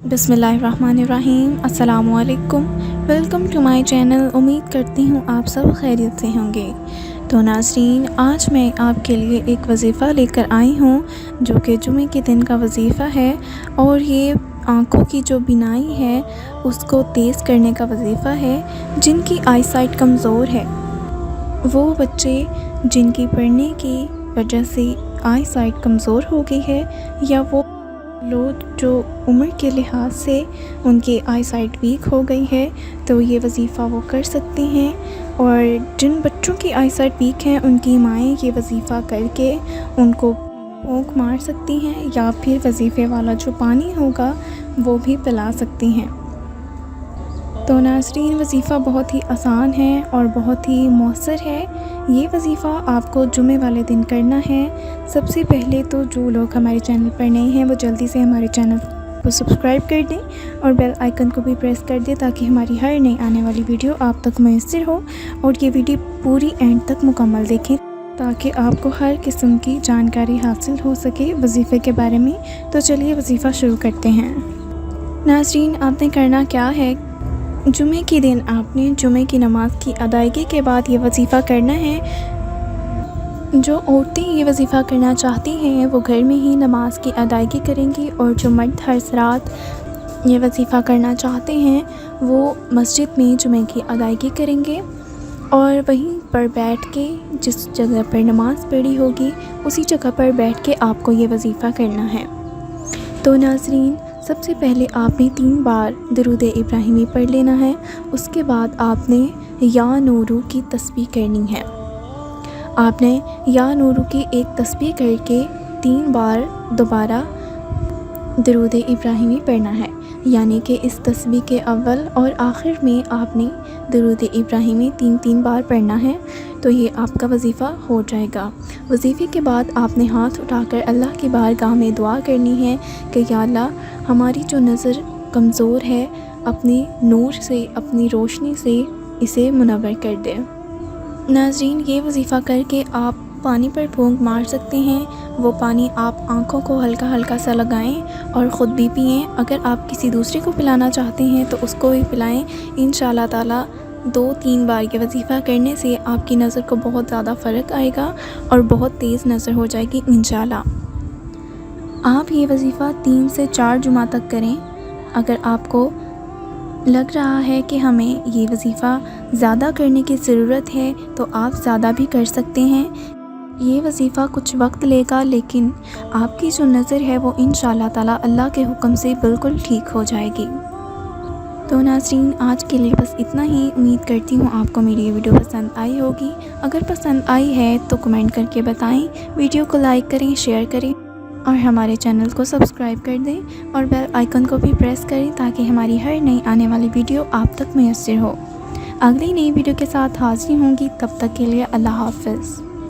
बिस्मिल्लाहिर्रहमानिर्रहीम। अस्सलामु अलैकुम। Welcome to my channel. उम्मीद करती हूँ आप सब खैरियत से होंगे। तो नाज़रीन, आज मैं आपके लिए एक वजीफ़ा लेकर आई हूँ जो कि जुमे के दिन का वजीफ़ा है, और ये आँखों की जो बीनाई है उसको तेज़ करने का वजीफ़ा है। जिनकी आई साइट कमज़ोर है, वो बच्चे जिनकी पढ़ने की वजह से आई साइट कमज़ोर हो गई है, या वो लोग जो उम्र के लिहाज से उनकी आई साइट वीक हो गई है, तो ये वजीफ़ा वो कर सकते हैं। और जिन बच्चों की आई साइट वीक है, उनकी माएँ ये वजीफ़ा करके उनको फूंक मार सकती हैं, या फिर वजीफ़े वाला जो पानी होगा वो भी पिला सकती हैं। तो नाज़रीन, वजीफ़ा बहुत ही आसान है और बहुत ही मौसर है। ये वजीफ़ा आपको जुमे वाले दिन करना है। सबसे पहले तो जो लोग हमारे चैनल पर नए हैं वो जल्दी से हमारे चैनल को सब्सक्राइब कर दें और बेल आइकन को भी प्रेस कर दें, ताकि हमारी हर नई आने वाली वीडियो आप तक मैसर हो। और ये वीडियो पूरी एंड तक मुकम्मल देखें, ताकि आपको हर किस्म की जानकारी हासिल हो सके वजीफ़े के बारे में। तो चलिए वजीफ़ा शुरू करते हैं। नाज़रीन, आपने करना क्या है, जुमे के दिन आपने जुमे की नमाज़ की अदायगी के बाद ये वजीफ़ा करना है। जो औरतें ये वजीफ़ा करना चाहती हैं वो घर में ही नमाज की अदायगी करेंगी, और जो मर्द हर रात ये वजीफ़ा करना चाहते हैं वो मस्जिद में जुमे की अदायगी करेंगे, और वहीं पर बैठ के जिस जगह पर नमाज़ पढ़ी होगी उसी जगह पर बैठ के आपको ये वजीफ़ा करना है। तो नाज़रीन, सबसे पहले आपने 3 बार दरूद इब्राहिमी पढ़ लेना है। उसके बाद आपने या नूरू की तस्बीह करनी है। आपने या नूरू की एक तस्बीह करके 3 बार दोबारा दरूद इब्राहिमी पढ़ना है, यानी कि इस तस्बीह के अव्वल और आखिर में आपने दरूद इब्राहिमी 3 बार पढ़ना है। तो ये आपका वजीफ़ा हो जाएगा। वजीफ़े के बाद आपने हाथ उठाकर अल्लाह की बारगाह में दुआ करनी है कि या अल्लाह, हमारी जो नज़र कमज़ोर है, अपने नूर से, अपनी रोशनी से इसे मुनव्वर कर दे। नाज़रीन, ये वजीफ़ा करके आप पानी पर फूंक मार सकते हैं। वो पानी आप आँखों को हल्का हल्का सा लगाएं और ख़ुद भी पिएं। अगर आप किसी दूसरे को पिलाना चाहते हैं तो उसको भी पिलाएं। इंशाअल्लाह ताला 2-3 बार ये वजीफ़ा करने से आपकी नज़र को बहुत ज़्यादा फ़र्क आएगा और बहुत तेज़ नज़र हो जाएगी इंशाअल्लाह। आप ये वजीफ़ा 3 से 4 जुमा तक करें। अगर आपको लग रहा है कि हमें ये वजीफ़ा ज़्यादा करने की ज़रूरत है तो आप ज़्यादा भी कर सकते हैं। ये वजीफ़ा कुछ वक्त लेगा, लेकिन आपकी जो नज़र है वो इंशाअल्लाह ताला अल्लाह के हुक्म से बिल्कुल ठीक हो जाएगी। तो नाज़रीन, आज के लिए बस इतना ही। उम्मीद करती हूँ आपको मेरी ये वीडियो पसंद आई होगी। अगर पसंद आई है तो कमेंट करके बताएं, वीडियो को लाइक करें, शेयर करें और हमारे चैनल को सब्सक्राइब कर दें, और बेल आइकन को भी प्रेस करें, ताकि हमारी हर नई आने वाली वीडियो आप तक मैसर हो। अगली नई वीडियो के साथ हाज़िर होंगी। तब तक के लिए अल्लाह हाफ़िज़।